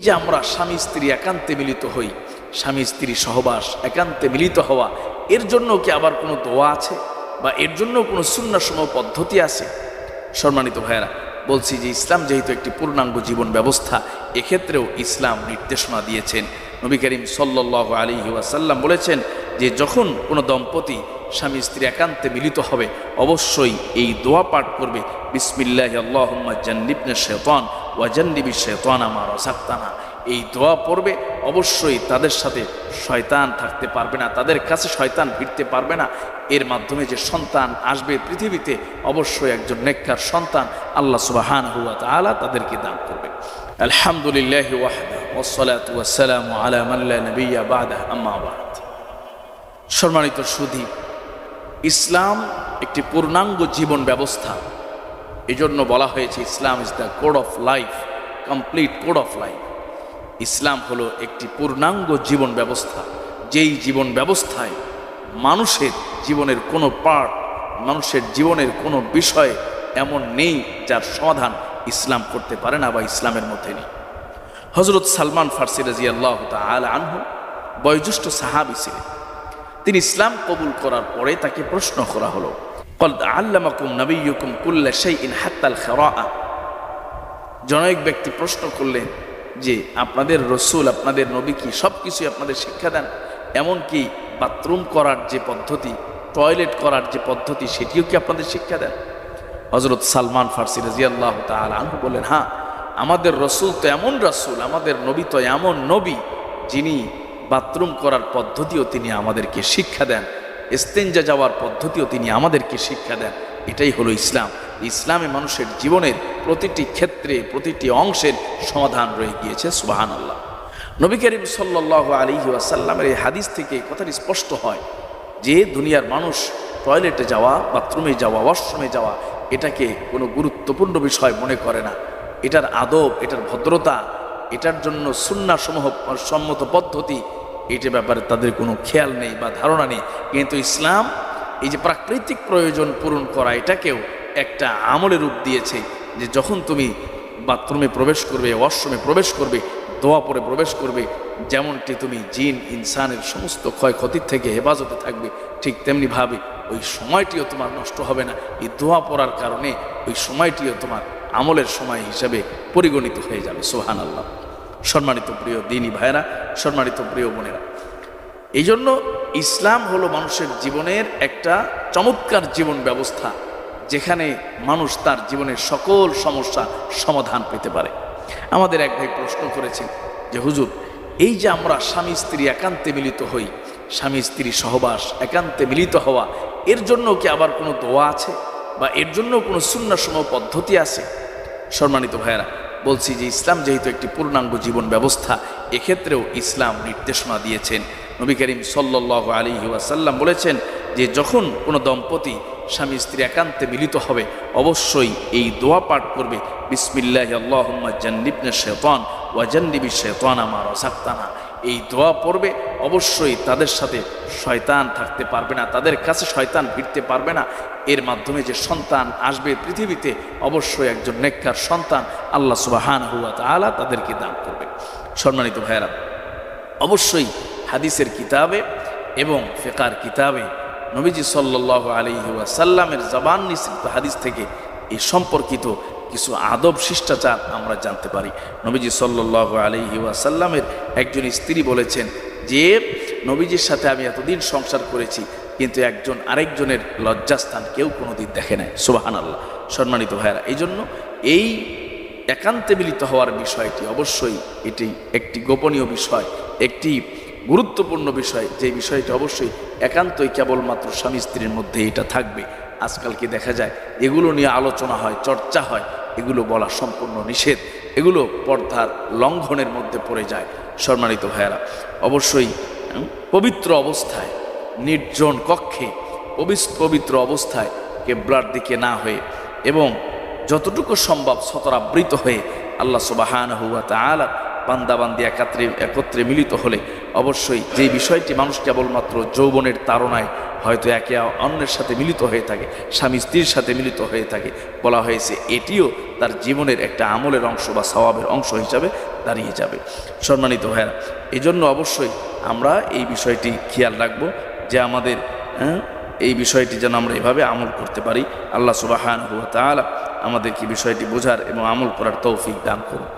যে আমরা স্বামী স্ত্রী একান্তে মিলিত হই, স্বামী স্ত্রী সহবাস একান্তে মিলিত হওয়া, এর জন্য কি আবার কোনো দোয়া আছে বা এর জন্য কোনো সুন্নাহসমূহ পদ্ধতি আছে? সম্মানিত ভাইয়েরা, বলছি যে ইসলাম যেহেতু একটি পূর্ণাঙ্গ জীবন ব্যবস্থা, এক্ষেত্রেও ইসলাম নির্দেশনা দিয়েছেন। নবী করিম সাল্লাল্লাহু আলাইহি ওয়াসাল্লাম বলেছেন যে যখন কোনো দম্পতি স্বামী স্ত্রী একান্তে মিলিত হবে, অবশ্যই এই দোয়া পাঠ করবে, বিসমিল্লাহি আল্লাহুম্মা জান্নিবনা শাইতান ওয়া জান্নিবিশ শাইতানা মা রাযাকতানা। এই দোয়া পড়বে, অবশ্যই তাদের সাথে শয়তান থাকতে পারবে না, তাদের কাছে শয়তান ভিড়তে পারবে না। এর মাধ্যমে যে সন্তান আসবে পৃথিবীতে, অবশ্যই একজন নেককার সন্তান আল্লাহ সুবহানাহু ওয়া তাআলা তাদেরকে দান করবে। আলহামদুলিল্লাহি ওয়াহদা ওয়াসসালাতু ওয়াসসালামু আলা মান লা নাবিয়্যা বা'দা, আম্মা বা'দ। সম্মানিত সুধী, ইসলাম একটি পূর্ণাঙ্গ জীবন ব্যবস্থা। এজন্য বলা হয়েছে Islam is the code of life, complete code of life. ইসলাম হলো একটি পূর্ণাঙ্গ জীবন ব্যবস্থা, যেই জীবন ব্যবস্থায় মানুষের জীবনের কোনো পার্ট, মানুষের জীবনের কোনো বিষয় এমন নেই যার সমাধান ইসলাম করতে পারে না বা ইসলামের মধ্যে নেই। হযরত সালমান ফারসি রাদিয়াল্লাহু তাআলা আনহু বয়োজ্যেষ্ঠ সাহাবী ছিলেন। তিনি ইসলাম কবুল করার পরে তাকে প্রশ্ন করা হলো, ক্বাল আল্লামাকুম নাবিয়্যুকুম কুল্লা শাইইন হাত্তাল খিরাআ। জনৈক ব্যক্তি প্রশ্ন করলেন যে আপনাদের রসুল, আপনাদের নবী কি সব কিছুই আপনাদের শিক্ষা দেন, এমনকি বাথরুম করার যে পদ্ধতি, টয়লেট করার যে পদ্ধতি, সেটিও কি আপনাদের শিক্ষা দেন? হযরত সালমান ফারসি রাদিয়াল্লাহু তাআলা আনহু বললেন, হ্যাঁ, আমাদের রসুল তো এমন রসুল, আমাদের নবী তো এমন নবী, যিনি বাথরুম করার পদ্ধতিও তিনি আমাদেরকে শিক্ষা দেন, ইস্তেঞ্জা যাওয়ার পদ্ধতিও তিনি আমাদেরকে শিক্ষা দেন। এটাই হলো ইসলাম। ইসলামে মানুষের জীবনের প্রতিটি ক্ষেত্রে, প্রতিটি অংশের সমাধান রয়ে গিয়েছে। সুবহানাল্লাহ। নবী করিম সাল্লাল্লাহু আলাইহি ওয়াসাল্লামের এই হাদিস থেকে কথাটি স্পষ্ট হয় যে দুনিয়ার মানুষ টয়লেটে যাওয়া, বাথরুমে যাওয়া, ওয়াশরুমে যাওয়া এটাকে কোনো গুরুত্বপূর্ণ বিষয় মনে করে না। এটার আদব, এটার ভদ্রতা, এটার জন্য সুন্নাহসমূহ সম্মত পদ্ধতি, এটার ব্যাপারে তাদের কোনো খেয়াল নেই বা ধারণা নেই। কিন্তু ইসলাম এই যে প্রাকৃতিক প্রয়োজন পূরণ করা, এটাকেও একটা আমলের রূপ দিয়েছে যে যখন তুমি বাথরুমে প্রবেশ করবে, ওয়াশরুমে প্রবেশ করবে, দোয়া পরে প্রবেশ করবে, যেমনটি তুমি জিন ইনসানের সমস্ত ক্ষয়ক্ষতির থেকে হেফাজতে থাকবে, ঠিক তেমনিভাবে ওই সময়টিও তোমার নষ্ট হবে না। এই দোয়া পড়ার কারণে ওই সময়টিও তোমার আমলের সময় হিসাবে পরিগণিত হয়ে যাবে। সুবহানাল্লাহ। সম্মানিত প্রিয় দিনী ভাইরা, সম্মানিত প্রিয় বোনেরা, এই জন্য ইসলাম হলো মানুষের জীবনের একটা চমৎকার জীবন ব্যবস্থা, যেখানে মানুষ তার জীবনের সকল সমস্যা সমাধান পেতে পারে। আমাদের এক ভাই প্রশ্ন করেছেন যে হুজুর, এই যে আমরা স্বামী স্ত্রী একান্তে মিলিত হই, স্বামী স্ত্রী সহবাস একান্তে মিলিত হওয়া, এর জন্য কি আবার কোনো দোয়া আছে বা এর জন্য কোনো সুন্নাহসমূহ পদ্ধতি আছে? সম্মানিত ভাইয়েরা, বলছি যে ইসলাম যেহেতু একটি পূর্ণাঙ্গ জীবন ব্যবস্থা, এক্ষেত্রেও ইসলাম নির্দেশনা দিয়েছেন। নবী করিম সাল্লাল্লাহু আলাইহি ওয়াসাল্লাম বলেছেন যে যখন কোনো দম্পতি স্বামী স্ত্রী একান্তে মিলিত হবে, অবশ্যই এই দোয়া পাঠ করবে, বিসমিল্লাহি আল্লাহুম্মা জান্নিবনা শাইতান ওয়া জান্নিবিশ শাইতানা মা রাযাকতানা। এই দোয়া পড়বে, অবশ্যই তাদের সাথে শয়তান থাকতে পারবে না, তাদের কাছে শয়তান ভিড়তে পারবে না। এর মাধ্যমে যে সন্তান আসবে পৃথিবীতে, অবশ্যই একজন নেককার সন্তান আল্লাহ সুবহানাহু ওয়া তাআলা তাদেরকে দান করবে। সম্মানিত ভাইয়েরা, অবশ্যই হাদিসের কিতাবে এবং ফিকহের কিতাবে নবীজি সাল্লাল্লাহু আলাইহি ওয়াসাল্লামের জবান নিঃসৃত হাদিস থেকে এই সম্পর্কিত কিছু আদব শিষ্টাচার আমরা জানতে পারি। নবীজি সাল্লাল্লাহু আলাইহি ওয়াসাল্লামের একজন স্ত্রী বলেছেন যে নবীজির সাথে আমি এতদিন সংসার করেছি, কিন্তু একজন আরেকজনের লজ্জাস্থান কেউ কোনোদিন দেখে নাই। সুবহানাল্লাহ। সম্মানিত ভাইয়েরা, এই জন্য এই একান্তে মিলিত হওয়ার বিষয়টি অবশ্যই এটি একটি গোপনীয় বিষয়, একটি গুরুত্বপূর্ণ বিষয়, যে বিষয়টি অবশ্যই একান্তই কেবলমাত্র স্বামী স্ত্রীর মধ্যে এটা থাকবে। আজকাল কি দেখা যায়, এগুলো নিয়ে আলোচনা হয়, চর্চা হয়, এগুলো বলা সম্পূর্ণ নিষেধ, এগুলো পর্দার লঙ্ঘনের মধ্যে পড়ে যায়। সম্মানিত ভাইয়েরা, অবশ্যই পবিত্র অবস্থায়, নির্জন কক্ষে, পবিত্র অবস্থায় কিবলার দিকে না হয়ে এবং যতটুকু সম্ভব সতরাবৃত হয়ে আল্লাহ সুবহানাহু ওয়া তাআলা বান্দাবান্দি একত্রে মিলিত হলে অবশ্যই যেই বিষয়টি মানুষ কেবলমাত্র যৌবনের তাড়নায় হয়তো একে অন্যের সাথে মিলিত হয়ে থাকে, স্বামী স্ত্রীর সাথে মিলিত হয়ে থাকে, বলা হয়েছে এটিও তার জীবনের একটা আমলের অংশ বা সওয়াবের অংশ হিসাবে দাঁড়িয়ে যাবে। সম্মানিত ভাইরা, এই জন্য অবশ্যই আমরা এই বিষয়টি খেয়াল রাখবো যে আমাদের এই বিষয়টি যেন আমরা এভাবে আমল করতে পারি। আল্লাহ সুবহানাহু ওয়া তাআলা আমাদেরকে বিষয়টি বোঝার এবং আমল করার তৌফিক দান করুন।